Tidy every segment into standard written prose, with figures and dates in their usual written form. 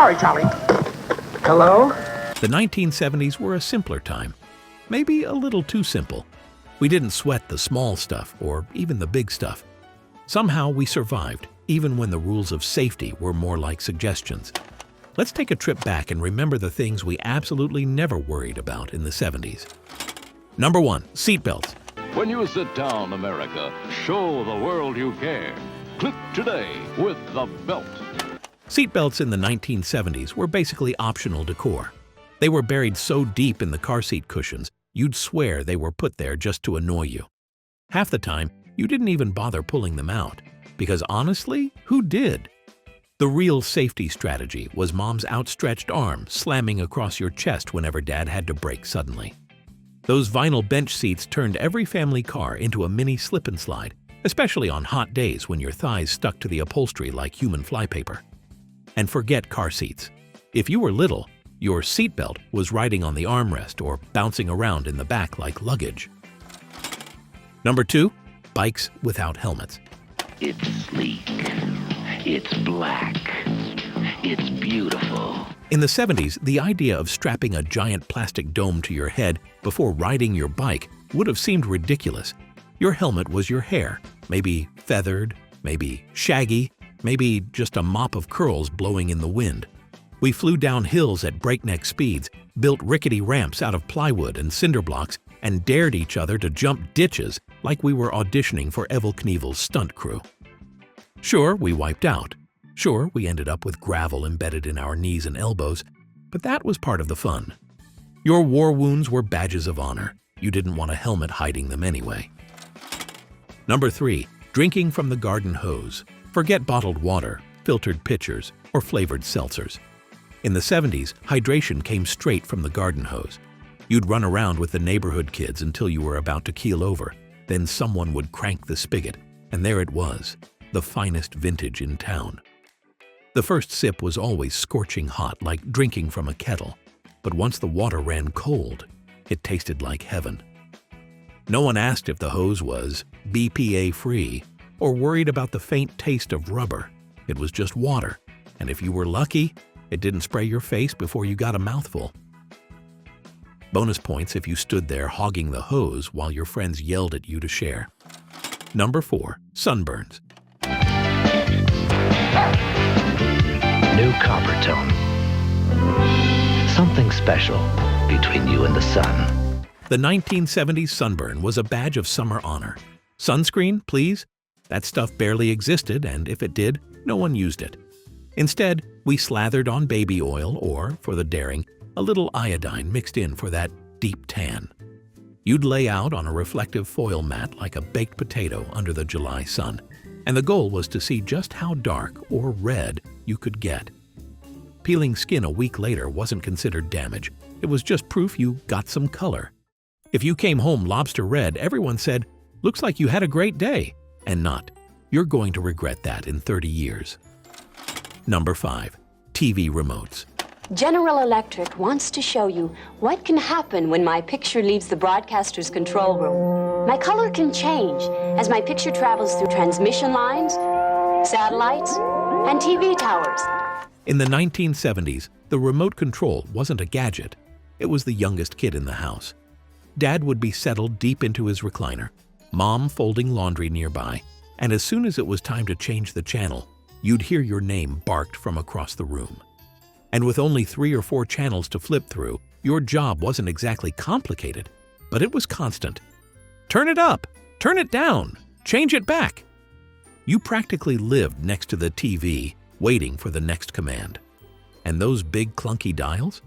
Sorry, Charlie. Hello? The 1970s were a simpler time. Maybe a little too simple. We didn't sweat the small stuff or even the big stuff. Somehow we survived, even when the rules of safety were more like suggestions. Let's take a trip back and remember the things we absolutely never worried about in the 70s. Number 1. Seatbelts. When you sit down, America, show the world you care. Click today with the belt. Seatbelts in the 1970s were basically optional decor. They were buried so deep in the car seat cushions, you'd swear they were put there just to annoy you. Half the time, you didn't even bother pulling them out, because honestly, who did? The real safety strategy was Mom's outstretched arm slamming across your chest whenever Dad had to brake suddenly. Those vinyl bench seats turned every family car into a mini slip and slide, especially on hot days when your thighs stuck to the upholstery like human flypaper. And forget car seats. If you were little, your seatbelt was riding on the armrest or bouncing around in the back like luggage. Number 2. Bikes without helmets. It's sleek. It's black. It's beautiful. In the 70s, the idea of strapping a giant plastic dome to your head before riding your bike would have seemed ridiculous. Your helmet was your hair, maybe feathered, maybe shaggy, maybe just a mop of curls blowing in the wind. We flew down hills at breakneck speeds, built rickety ramps out of plywood and cinder blocks, and dared each other to jump ditches like we were auditioning for Evel Knievel's stunt crew. Sure, we wiped out. Sure, we ended up with gravel embedded in our knees and elbows, but that was part of the fun. Your war wounds were badges of honor. You didn't want a helmet hiding them anyway. Number 3. Drinking from the garden hose. Forget bottled water, filtered pitchers, or flavored seltzers. In the 70s, hydration came straight from the garden hose. You'd run around with the neighborhood kids until you were about to keel over. Then someone would crank the spigot, and there it was, the finest vintage in town. The first sip was always scorching hot, like drinking from a kettle. But once the water ran cold, it tasted like heaven. No one asked if the hose was BPA-free or worried about the faint taste of rubber. It was just water, and if you were lucky, it didn't spray your face before you got a mouthful. Bonus points if you stood there hogging the hose while your friends yelled at you to share. Number 4. Sunburns. New copper tone. Something special between you and the sun. The 1970s sunburn was a badge of summer honor. Sunscreen, please? That stuff barely existed, and if it did, no one used it. Instead, we slathered on baby oil or, for the daring, a little iodine mixed in for that deep tan. You'd lay out on a reflective foil mat like a baked potato under the July sun, and the goal was to see just how dark or red you could get. Peeling skin a week later wasn't considered damage. It was just proof you got some color. If you came home lobster red, everyone said, "Looks like you had a great day," and not, "You're going to regret that in 30 years." Number 5. TV remotes. General Electric wants to show you what can happen when my picture leaves the broadcaster's control room. My color can change as my picture travels through transmission lines, satellites, and TV towers. In the 1970s, the remote control wasn't a gadget. It was the youngest kid in the house. Dad would be settled deep into his recliner, Mom folding laundry nearby, and as soon as it was time to change the channel, you'd hear your name barked from across the room. And with only 3 or 4 channels to flip through, your job wasn't exactly complicated, but it was constant. Turn it up, turn it down, change it back. You practically lived next to the TV, waiting for the next command. And those big clunky dials?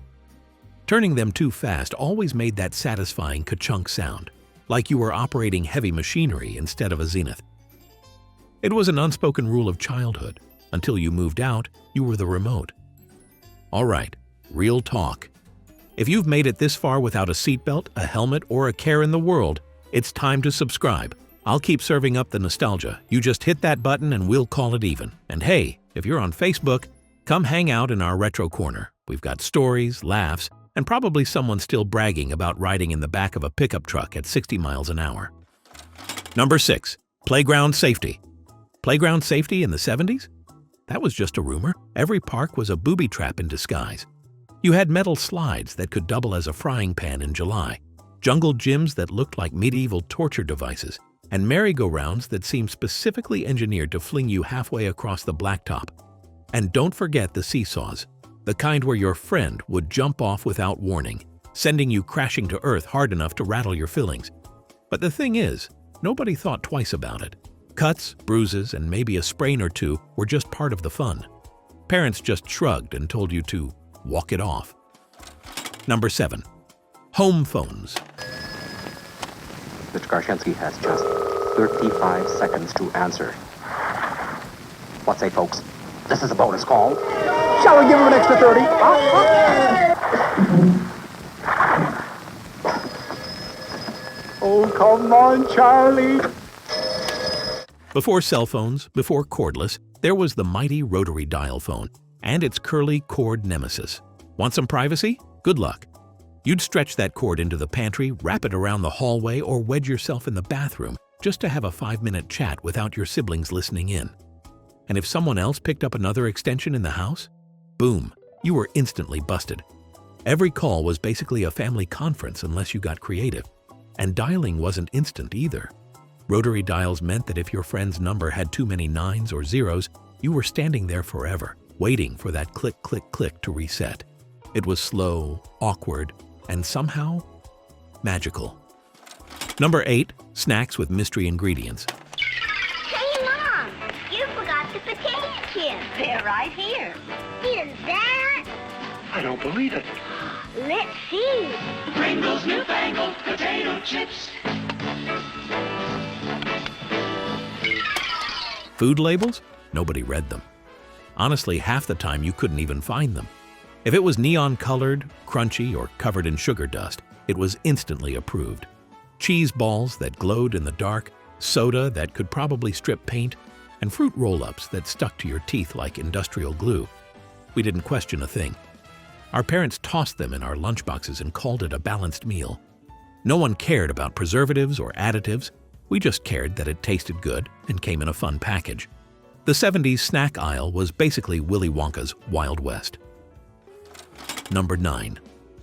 Turning them too fast always made that satisfying ka-chunk sound, like you were operating heavy machinery instead of a Zenith. It was an unspoken rule of childhood. Until you moved out, you were the remote. All right, real talk. If you've made it this far without a seatbelt, a helmet, or a care in the world, it's time to subscribe. I'll keep serving up the nostalgia. You just hit that button and we'll call it even. And hey, if you're on Facebook, come hang out in our retro corner. We've got stories, laughs, and probably someone still bragging about riding in the back of a pickup truck at 60 miles an hour. Number 6. Playground safety. Playground safety in the 70s? That was just a rumor. Every park was a booby trap in disguise. You had metal slides that could double as a frying pan in July, jungle gyms that looked like medieval torture devices, and merry-go-rounds that seemed specifically engineered to fling you halfway across the blacktop. And don't forget the seesaws, the kind where your friend would jump off without warning, sending you crashing to earth hard enough to rattle your fillings. But the thing is, nobody thought twice about it. Cuts, bruises, and maybe a sprain or two were just part of the fun. Parents just shrugged and told you to walk it off. Number 7. Home phones. Mr. Garshinsky has just 35 seconds to answer. What say, folks? This is a bonus call. Shall we give him an extra 30? Oh, come on, Charlie. Before cell phones, before cordless, there was the mighty rotary dial phone and its curly cord nemesis. Want some privacy? Good luck. You'd stretch that cord into the pantry, wrap it around the hallway, or wedge yourself in the bathroom just to have a 5-minute chat without your siblings listening in. And if someone else picked up another extension in the house, boom, you were instantly busted. Every call was basically a family conference unless you got creative. And dialing wasn't instant either. Rotary dials meant that if your friend's number had too many 9s or 0s, you were standing there forever, waiting for that click, click, click to reset. It was slow, awkward, and somehow magical. Number 8. Snacks with mystery ingredients. Hey, Mom, you forgot the potato chips. They're right here. Is that? I don't believe it. Let's see. Pringles newfangled potato chips. Food labels? Nobody read them. Honestly, half the time you couldn't even find them. If it was neon-colored, crunchy, or covered in sugar dust, it was instantly approved. Cheese balls that glowed in the dark, soda that could probably strip paint, and fruit roll-ups that stuck to your teeth like industrial glue. We didn't question a thing. Our parents tossed them in our lunchboxes and called it a balanced meal. No one cared about preservatives or additives. We just cared that it tasted good and came in a fun package. The 70s snack aisle was basically Willy Wonka's Wild West. Number 9.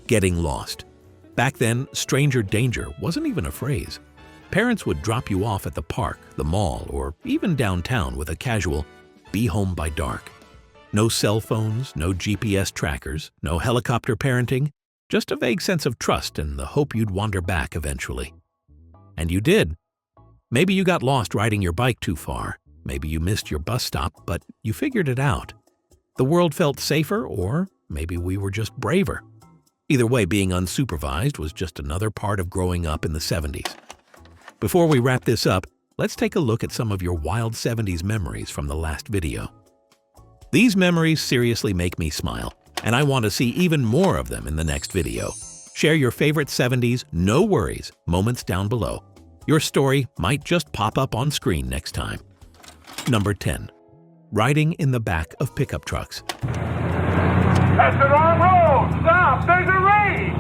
Getting lost. Back then, stranger danger wasn't even a phrase. Parents would drop you off at the park, the mall, or even downtown with a casual, "be home by dark." No cell phones, no GPS trackers, no helicopter parenting, just a vague sense of trust and the hope you'd wander back eventually. And you did. Maybe you got lost riding your bike too far. Maybe you missed your bus stop, but you figured it out. The world felt safer, or maybe we were just braver. Either way, being unsupervised was just another part of growing up in the 70s. Before we wrap this up, let's take a look at some of your wild 70s memories from the last video. These memories seriously make me smile, and I want to see even more of them in the next video. Share your favorite 70s no worries moments down below. Your story might just pop up on screen next time. Number 10. Riding in the back of pickup trucks. That's the wrong road! Stop! There's a race!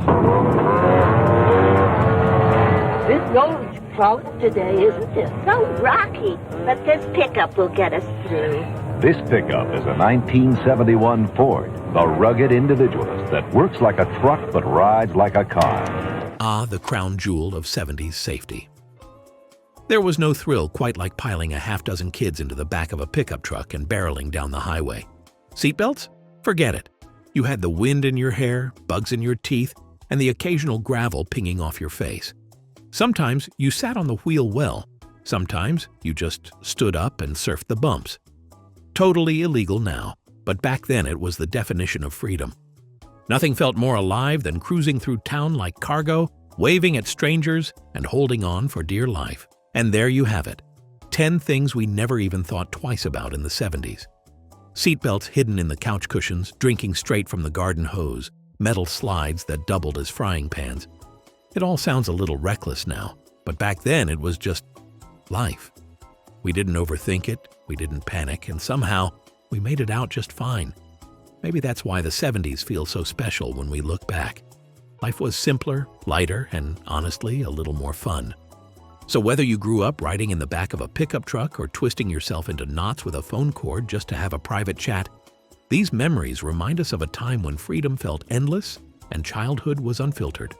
This road's close today, isn't it? So rocky. But this pickup will get us through. This pickup is a 1971 Ford, the rugged individualist that works like a truck but rides like a car. Ah, the crown jewel of 70s safety. There was no thrill quite like piling a half-dozen kids into the back of a pickup truck and barreling down the highway. Seatbelts? Forget it. You had the wind in your hair, bugs in your teeth, and the occasional gravel pinging off your face. Sometimes you sat on the wheel well. Sometimes you just stood up and surfed the bumps. Totally illegal now, but back then it was the definition of freedom. Nothing felt more alive than cruising through town like cargo, waving at strangers, and holding on for dear life. And there you have it. 10 things we never even thought twice about in the 70s. Seatbelts hidden in the couch cushions, drinking straight from the garden hose, metal slides that doubled as frying pans. It all sounds a little reckless now, but back then it was just life. We didn't overthink it, we didn't panic, and somehow we made it out just fine. Maybe that's why the 70s feel so special when we look back. Life was simpler, lighter, and honestly, a little more fun. So whether you grew up riding in the back of a pickup truck or twisting yourself into knots with a phone cord just to have a private chat, these memories remind us of a time when freedom felt endless and childhood was unfiltered.